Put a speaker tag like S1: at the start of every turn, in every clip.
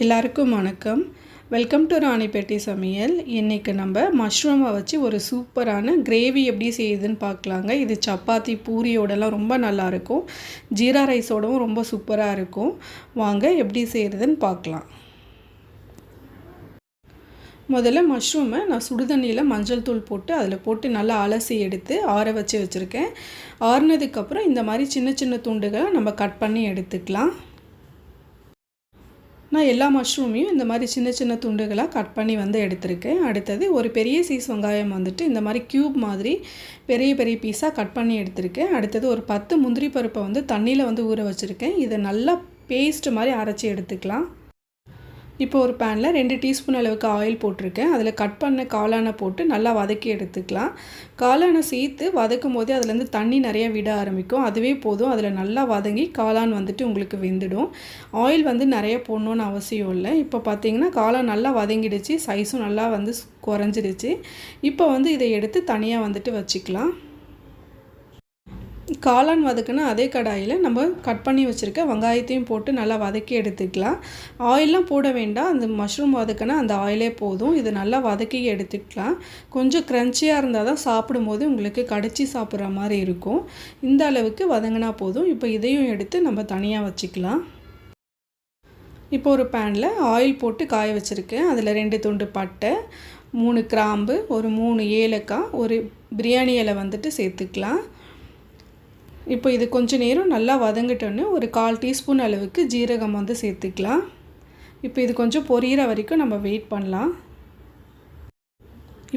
S1: எல்லாருக்கும் வணக்கம். Welcome to Ranipet சமையல். இன்றைக்கி நம்ம மஷ்ரூமை வச்சு ஒரு சூப்பரான கிரேவி எப்படி செய்யுதுன்னு பார்க்கலாங்க. இது சப்பாத்தி பூரியோடலாம் ரொம்ப நல்லாயிருக்கும். ஜீரா ரைஸோடவும் ரொம்ப சூப்பராக இருக்கும். வாங்க எப்படி செய்கிறதுன்னு பார்க்கலாம். முதல்ல மஷ்ரூமை நான் சுடுதண்ணியில் மஞ்சள் தூள் போட்டு அதில் போட்டு நல்லா அலசி எடுத்து ஆற வச்சு வச்சுருக்கேன். ஆறுனதுக்கப்புறம் இந்த மாதிரி சின்ன சின்ன துண்டுகளை நம்ம கட் பண்ணி எடுத்துக்கலாம். நான் எல்லா மஷ்ரூமையும் இந்த மாதிரி சின்ன சின்ன துண்டுகளாக கட் பண்ணி எடுத்திருக்கேன். அடுத்தது ஒரு பெரிய சைஸ் வெங்காயம் இந்த மாதிரி க்யூப் மாதிரி பெரிய பெரிய பீஸாக கட் பண்ணி எடுத்திருக்கேன். அடுத்தது ஒரு 10 முந்திரி பருப்பை தண்ணியில் ஊற வச்சுருக்கேன். இதை நல்லா பேஸ்ட் மாதிரி அரைச்சி எடுத்துக்கலாம். இப்போ ஒரு பேனில் 2 டீஸ்பூன் அளவுக்கு ஆயில் போட்டிருக்கேன். அதில் கட் பண்ண காளானை போட்டு நல்லா வதக்கி எடுத்துக்கலாம். காளானை சேர்த்து வதக்கும் போதே அதுலேருந்து தண்ணி நிறைய விட ஆரம்பிக்கும். அதுவே போதும். அதில் நல்லா வதங்கி காளான் உங்களுக்கு வெந்துடும். ஆயில் நிறைய போடணுன்னு அவசியம் இல்லை. இப்போ பார்த்தீங்கன்னா காளான் நல்லா வதங்கிடுச்சு. சைஸும் நல்லா குறைஞ்சிடுச்சு. இப்போ இதை எடுத்து தனியாக வச்சுக்கலாம். காளான் வதக்குனா அதே கடாயில் நம்ம கட் பண்ணி வச்சுருக்க வெங்காயத்தையும் போட்டு நல்லா வதக்கி எடுத்துக்கலாம். ஆயிலெலாம் போட வேண்டாம். அந்த மஷ்ரூம் வதக்குனா அந்த ஆயிலே போதும். இது நல்லா வதக்கி எடுத்துக்கலாம். கொஞ்சம் க்ரன்ச்சியாக இருந்தால் தான் சாப்பிடும்போது உங்களுக்கு கடிச்சு சாப்பிட்ற மாதிரி இருக்கும். இந்த அளவுக்கு வதங்கினா போதும். இப்போ இதையும் எடுத்து நம்ம தனியாக வச்சுக்கலாம். இப்போ ஒரு பேனில் ஆயில் போட்டு காய வச்சுருக்கேன். அதில் 2 துண்டு பட்டை, 3 கிராம்பு, ஒரு 3 ஏலக்காய், ஒரு பிரியாணி இலை சேர்த்துக்கலாம். இப்போ இது கொஞ்சம் நேரம் நல்லா வதங்கிட்டோன்னு ஒரு 1/4 டீஸ்பூன் அளவுக்கு ஜீரகம் சேர்த்துக்கலாம். இப்போ இது கொஞ்சம் பொரியிற வரைக்கும் நம்ம வெயிட் பண்ணலாம்.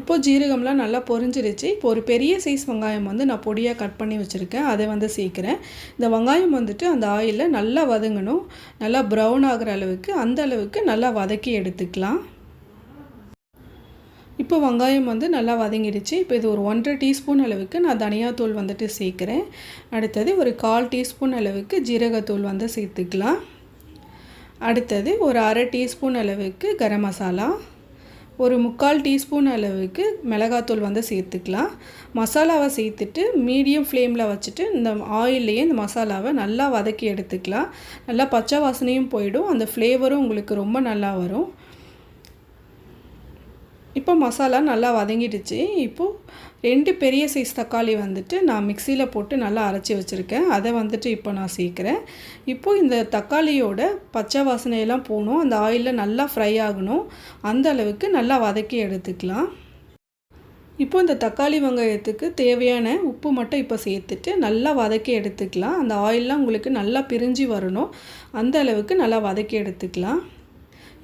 S1: இப்போது ஜீரகம்லாம் நல்லா பொரிஞ்சிருச்சு. இப்போ ஒரு பெரிய சைஸ் வெங்காயம் நான் பொடியாக கட் பண்ணி வச்சுருக்கேன். அதை சேர்க்குறேன். இந்த வெங்காயம் அந்த ஆயிலில் நல்லா வதங்கணும். நல்லா ப்ரௌன் ஆகிற அளவுக்கு அந்த அளவுக்கு நல்லா வதக்கி எடுத்துக்கலாம். இப்போ வெங்காயம் நல்லா வதங்கிடுச்சு. இப்போ இது ஒரு 1/2 டீஸ்பூன் அளவுக்கு நான் தனியாத்தூள் சேர்க்குறேன். அடுத்தது ஒரு 1/4 டீஸ்பூன் அளவுக்கு ஜீரகத்தூள் சேர்த்துக்கலாம். அடுத்தது ஒரு 1/2 டீஸ்பூன் அளவுக்கு கரம் மசாலா, ஒரு 3/4 டீஸ்பூன் அளவுக்கு மிளகாத்தூள் சேர்த்துக்கலாம். மசாலாவை சேர்த்துட்டு மீடியம் ஃப்ளேமில் வச்சுட்டு இந்த ஆயில்லையே இந்த மசாலாவை நல்லா வதக்கி எடுத்துக்கலாம். நல்லா பச்சை வாசனையும் போயிடும். அந்த ஃப்ளேவரும் உங்களுக்கு ரொம்ப நல்லா வரும். இப்போ மசாலா நல்லா வதங்கிடுச்சு. இப்போது 2 பெரிய சைஸ் தக்காளி நான் மிக்சியில் போட்டு நல்லா அரைச்சி வச்சுருக்கேன். அதை இப்போ நான் சேர்க்குறேன். இப்போது இந்த தக்காளியோட பச்சை வாசனையெல்லாம் போகணும். அந்த ஆயிலில் நல்லா ஃப்ரை ஆகணும். அந்த அளவுக்கு நல்லா வதக்கி எடுத்துக்கலாம். இப்போ இந்த தக்காளி வெங்காயத்துக்கு தேவையான உப்பு மட்டும் இப்போ சேர்த்துட்டு நல்லா வதக்கி எடுத்துக்கலாம். அந்த ஆயிலெலாம் உங்களுக்கு நல்லா பிரிஞ்சு வரணும். அந்த அளவுக்கு நல்லா வதக்கி எடுத்துக்கலாம்.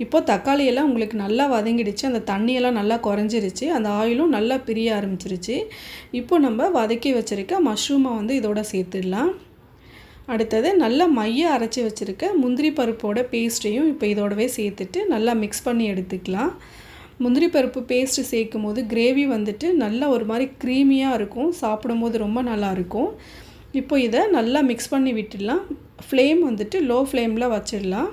S1: இப்போது தக்காளியெல்லாம் உங்களுக்கு நல்லா வதங்கிடுச்சு. அந்த தண்ணியெல்லாம் நல்லா குறைஞ்சிருச்சு. அந்த ஆயிலும் நல்லா பிரிய ஆரம்பிச்சிருச்சு. இப்போ நம்ம வதக்கி வச்சுருக்க மஷ்ரூமை இதோட சேர்த்துடலாம். அடுத்தது நல்லா மைய அரைச்சி வச்சுருக்க முந்திரி பருப்போட பேஸ்ட்டையும் இப்போ இதோடவே சேர்த்துட்டு நல்லா மிக்ஸ் பண்ணி எடுத்துக்கலாம். முந்திரி பருப்பு பேஸ்ட்டு சேர்க்கும் போது கிரேவி நல்லா ஒரு மாதிரி க்ரீமியாக இருக்கும். சாப்பிடும்போது ரொம்ப நல்லாயிருக்கும். இப்போ இதை நல்லா மிக்ஸ் பண்ணி விட்டுடலாம். ஃப்ளேம் லோ ஃப்ளேமில் வச்சிடலாம்.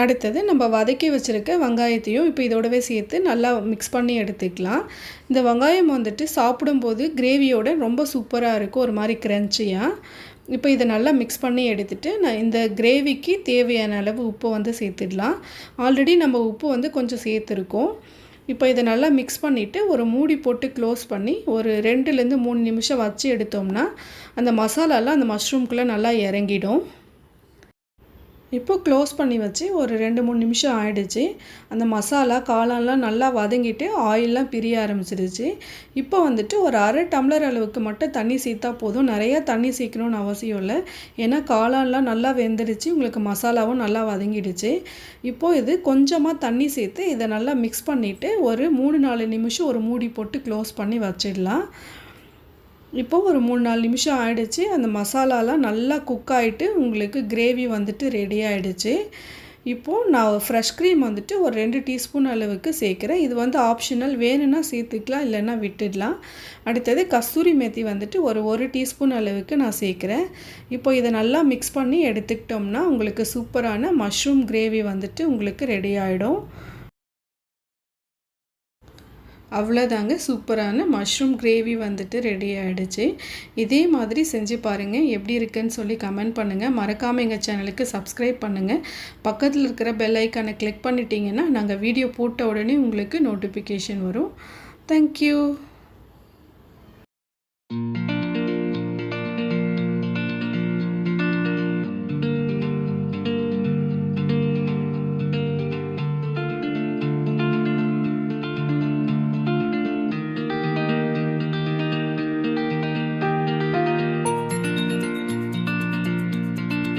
S1: அடுத்தது நம்ம வதக்கி வச்சுருக்க வெங்காயத்தையும் இப்போ இதோடவே சேர்த்து நல்லா மிக்ஸ் பண்ணி எடுத்துக்கலாம். இந்த வெங்காயம் சாப்பிடும்போது கிரேவியோட ரொம்ப சூப்பராக இருக்கும். ஒரு மாதிரி க்ரன்ச்சியாக. இப்போ இதை நல்லா மிக்ஸ் பண்ணி எடுத்துகிட்டு நான் இந்த கிரேவிக்கு தேவையான அளவு உப்பு சேர்த்துடலாம். ஆல்ரெடி நம்ம உப்பு கொஞ்சம் சேர்த்துருக்கோம். இப்போ இதை நல்லா மிக்ஸ் பண்ணிவிட்டு ஒரு மூடி போட்டு க்ளோஸ் பண்ணி ஒரு 2லேருந்து 3 நிமிஷம் வச்சு எடுத்தோம்னா அந்த மசாலாலாம் அந்த மஷ்ரூம்குள்ளே நல்லா இறங்கிடும். இப்போ க்ளோஸ் பண்ணி வச்சு ஒரு 2-3 நிமிஷம் ஆகிடுச்சு. அந்த மசாலா காளான்லாம் நல்லா வதங்கிட்டு ஆயிலெலாம் பிரிய ஆரம்பிச்சிடுச்சு. இப்போ ஒரு 1/2 டம்ளர் அளவுக்கு மட்டும் தண்ணி சேர்த்தா போதும். நிறையா தண்ணி சேர்க்கணுன்னு அவசியம் இல்லை. ஏன்னா காளான்லாம் நல்லா வெந்துடுச்சு. உங்களுக்கு மசாலாவும் நல்லா வதங்கிடுச்சு. இப்போது இது கொஞ்சமாக தண்ணி சேர்த்து இதை நல்லா மிக்ஸ் பண்ணிவிட்டு ஒரு 3-4 நிமிஷம் ஒரு மூடி போட்டு க்ளோஸ் பண்ணி வச்சிடலாம். இப்போது ஒரு 3-4 நிமிஷம் ஆகிடுச்சு. அந்த மசாலாலாம் நல்லா குக் ஆகிட்டு உங்களுக்கு கிரேவி ரெடி ஆகிடுச்சு. இப்போது நான் ஃப்ரெஷ் க்ரீம் ஒரு 2 டீஸ்பூன் அளவுக்கு சேர்க்குறேன். இது ஆப்ஷனல். வேணும்னா சேர்த்துக்கலாம், இல்லைன்னா விட்டுடலாம். அடுத்தது கஸ்தூரி மேத்தி ஒரு 1 டீஸ்பூன் அளவுக்கு நான் சேர்க்குறேன். இப்போ இதை நல்லா மிக்ஸ் பண்ணி எடுத்துக்கிட்டோம்னா உங்களுக்கு சூப்பரான மஷ்ரூம் கிரேவி உங்களுக்கு ரெடி ஆகிடும். அவ்வளோதாங்க, சூப்பரான மஷ்ரூம் கிரேவி வந்துட்டு ரெடி ஆகிடுச்சு. இதே மாதிரி செஞ்சு பாருங்கள், எப்படி இருக்குன்னு சொல்லி கமெண்ட் பண்ணுங்கள். மறக்காமல் எங்கள் சேனலுக்கு சப்ஸ்கிரைப் பண்ணுங்கள். பக்கத்தில் இருக்கிற பெல் ஐக்கானை கிளிக் பண்ணிட்டீங்கன்னா நாங்கள் வீடியோ போட்ட உடனே உங்களுக்கு நோட்டிஃபிகேஷன் வரும். தேங்க்யூ.